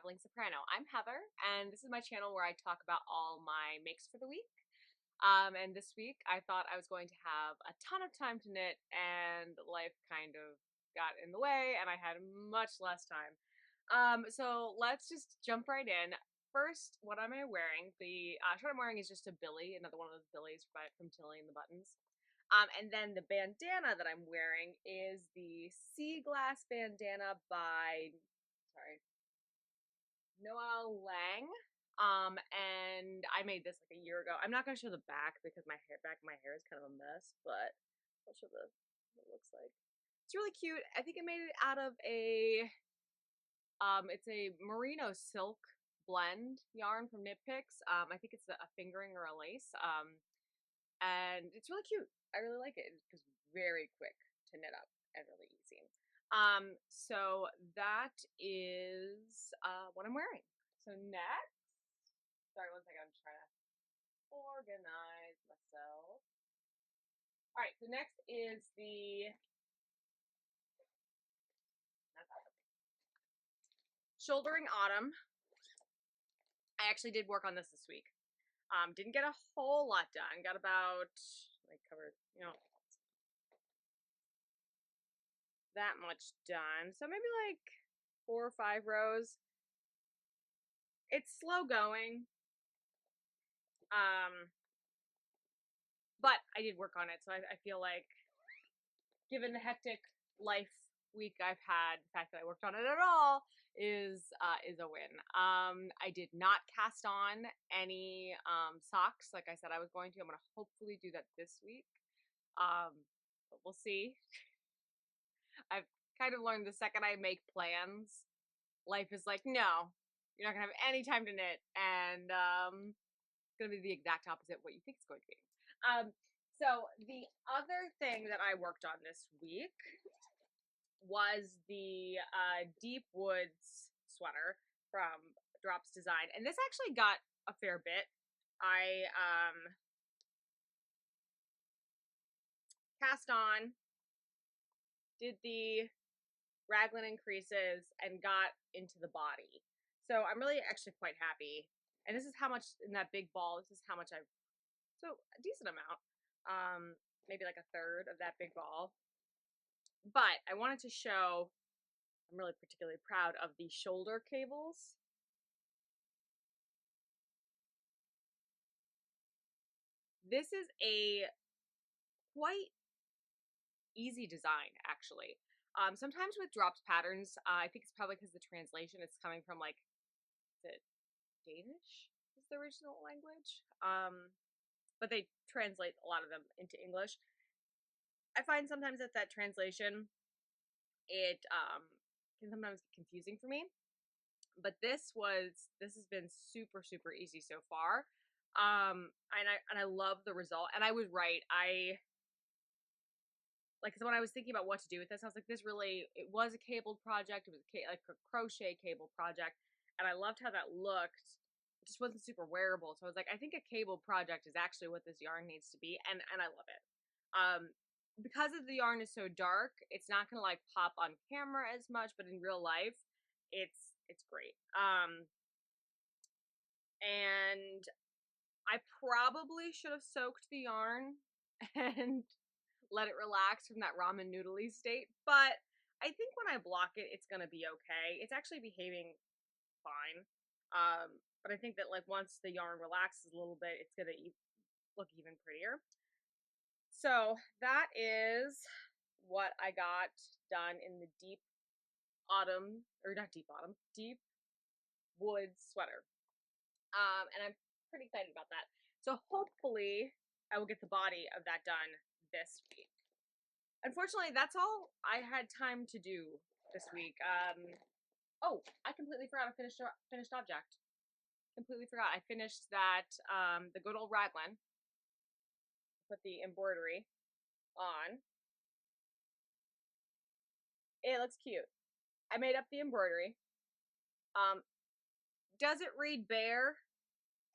Traveling Soprano. I'm Heather, and this is my channel where I talk about all my makes for the week. And this week I thought I was going to have a ton of time to knit, and life kind of got in the way, and I had much less time. So let's just jump right in. First, what am I wearing? The shirt I'm wearing is just a Billy, another one of those Billies from Tilly and the Buttons. And then the bandana that I'm wearing is the Sea Glass bandana by, sorry, Noel Lang. And I made this like a year ago. I'm not gonna show the back because back of my hair is kind of a mess, but I'll show what it looks like. It's really cute. I think I made it out of it's a merino silk blend yarn from Knit Picks. I think it's a fingering or a lace. And it's really cute. I really like it. It's very quick to knit up and really easy. So that is what I'm wearing. So next, sorry, one second. I'm just trying to organize myself. All right. So next is the Shouldering Autumn. I actually did work on this week. Didn't get a whole lot done. Got about like covered, that much done. So maybe like 4 or 5 rows. It's slow going. But I did work on it, so I feel like, given the hectic life week I've had, the fact that I worked on it at all is a win. I did not cast on any socks like I said I was going to. I'm gonna hopefully do that this week, but we'll see. I've kind of learned the second I make plans, life is like, no, you're not gonna have any time to knit, and it's gonna be the exact opposite of what you think it's going to be. So the other thing that I worked on this week was the Deep Woods sweater from Drops Design, and this actually got a fair bit. I cast on, did the raglan increases, and got into the body. So I'm really actually quite happy. And this is how much in that big ball. This is how much I've, so a decent amount. Maybe like a third of that big ball. But I wanted to show, I'm really particularly proud of the shoulder cables. This is a quite easy design, actually. Sometimes with dropped patterns, I think it's probably because the translation is coming from, like, is it Danish is the original language? But they translate a lot of them into English. I find sometimes that translation, it can sometimes get confusing for me. But this has been super, super easy so far. And I love the result. And I was right. Cause when I was thinking about what to do with this, I was like, it was a cabled project. It was like a crochet cable project. And I loved how that looked. It just wasn't super wearable. So I was like, I think a cable project is actually what this yarn needs to be. And I love it. Because of the yarn is so dark, it's not going to like pop on camera as much, but in real life, it's great. And I probably should have soaked the yarn and let it relax from that ramen noodly state, but I think when I block it, it's gonna be okay. It's actually behaving fine. But I think that like once the yarn relaxes a little bit, it's gonna look even prettier. So that is what I got done in the deep autumn, or not deep autumn, deep wood sweater. And I'm pretty excited about that. So hopefully I will get the body of that done this week. Unfortunately, that's all I had time to do this week. Oh, I completely forgot a finished object. Completely forgot. I finished that, the good old raglan. Put the embroidery on. It looks cute. I made up the embroidery. Does it read bear?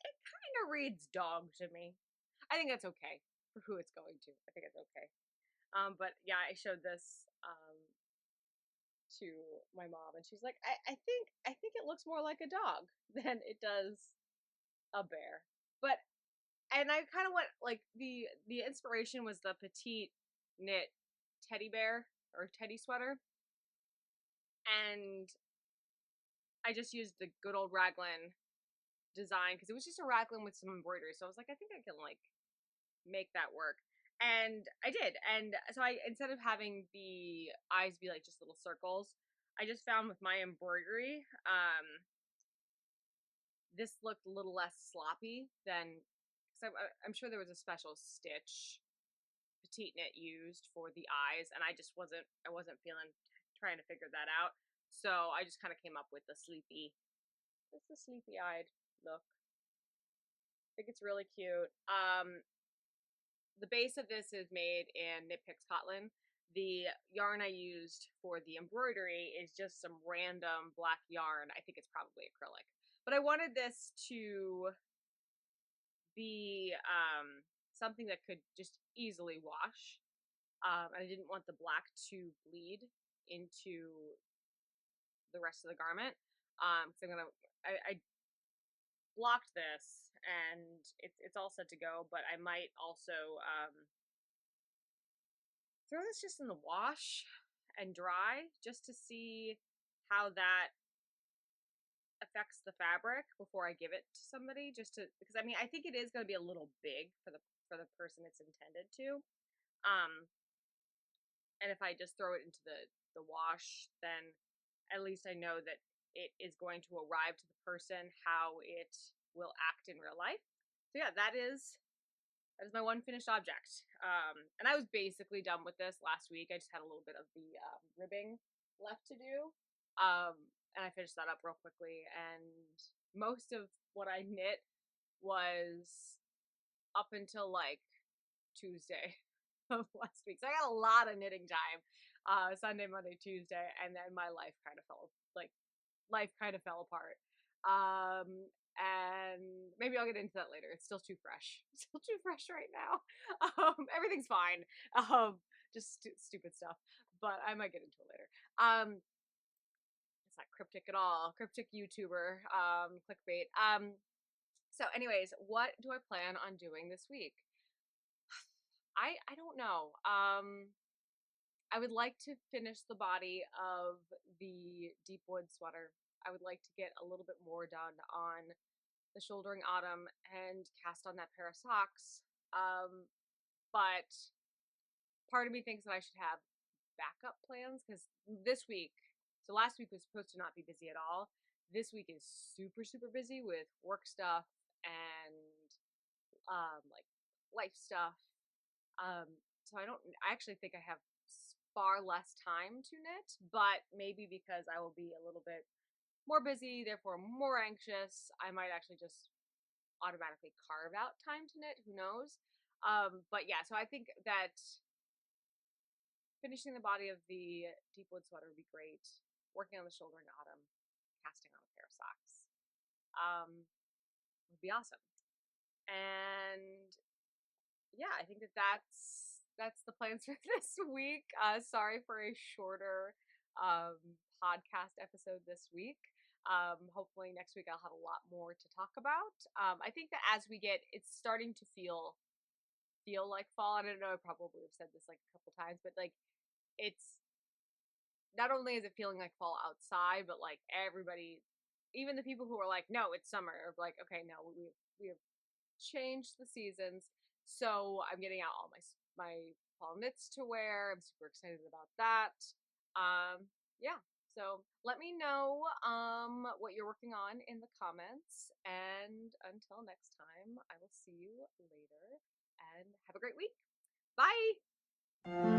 It kind of reads dog to me. I think that's okay for who it's going to. I think it's okay. But yeah, I showed this to my mom, and she's like, I think it looks more like a dog than it does a bear. But and I kind of went like the inspiration was the petite knit teddy bear or teddy sweater, and I just used the good old raglan design because it was just a raglan with some embroidery. So I was like, I think I can like make that work. And I did. And so I instead of having the eyes be like just little circles, I just found with my embroidery, this looked a little less sloppy than because I'm sure there was a special stitch petite knit used for the eyes, and I wasn't feeling trying to figure that out. So I just kind of came up with the sleepy eyed look. I think it's really cute. The base of this is made in Knit Picks cotton. The yarn I used for the embroidery is just some random black yarn. I think it's probably acrylic. But I wanted this to be something that could just easily wash. And I didn't want the black to bleed into the rest of the garment. So I blocked this and it's all set to go, but I might also throw this just in the wash and dry just to see how that affects the fabric before I give it to somebody, just to because I mean I think it is going to be a little big for the person it's intended to. Um and if I just throw it into the wash, then at least I know that it is going to arrive to the person how it will act in real life. So yeah, that is my one finished object. And I was basically done with this last week. I just had a little bit of the ribbing left to do. And I finished that up real quickly. And most of what I knit was up until like Tuesday of last week. So I got a lot of knitting time. Sunday, Monday, Tuesday, and then my life kind of fell apart. And maybe I'll get into that later. It's still too fresh. Still too fresh right now. Everything's fine. Just stupid stuff, but I might get into it later. It's not cryptic at all. Cryptic YouTuber, clickbait. So anyways, what do I plan on doing this week? I don't know. I would like to finish the body of the deep wood sweater. I would like to get a little bit more done on the shouldering autumn and cast on that pair of socks. But part of me thinks that I should have backup plans because this week, so last week was supposed to not be busy at all. This week is super, super busy with work stuff and like life stuff. So I actually think I have far less time to knit, but maybe because I will be a little bit more busy, therefore more anxious, I might actually just automatically carve out time to knit. Who knows? But yeah, so I think that finishing the body of the deep wood sweater would be great. Working on the shoulder in autumn, casting on a pair of socks, would be awesome. And yeah, I think that's the plans for this week. Sorry for a shorter um, podcast episode this week. Hopefully next week I'll have a lot more to talk about. I think that as we get, it's starting to feel like fall. I don't know. I probably have said this like a couple times, but like it's not only is it feeling like fall outside, but like everybody, even the people who are like, no, it's summer, are like, okay, no, we have changed the seasons. So I'm getting out all my fall knits to wear. I'm super excited about that. Yeah. So let me know what you're working on in the comments. And until next time, I will see you later and have a great week. Bye.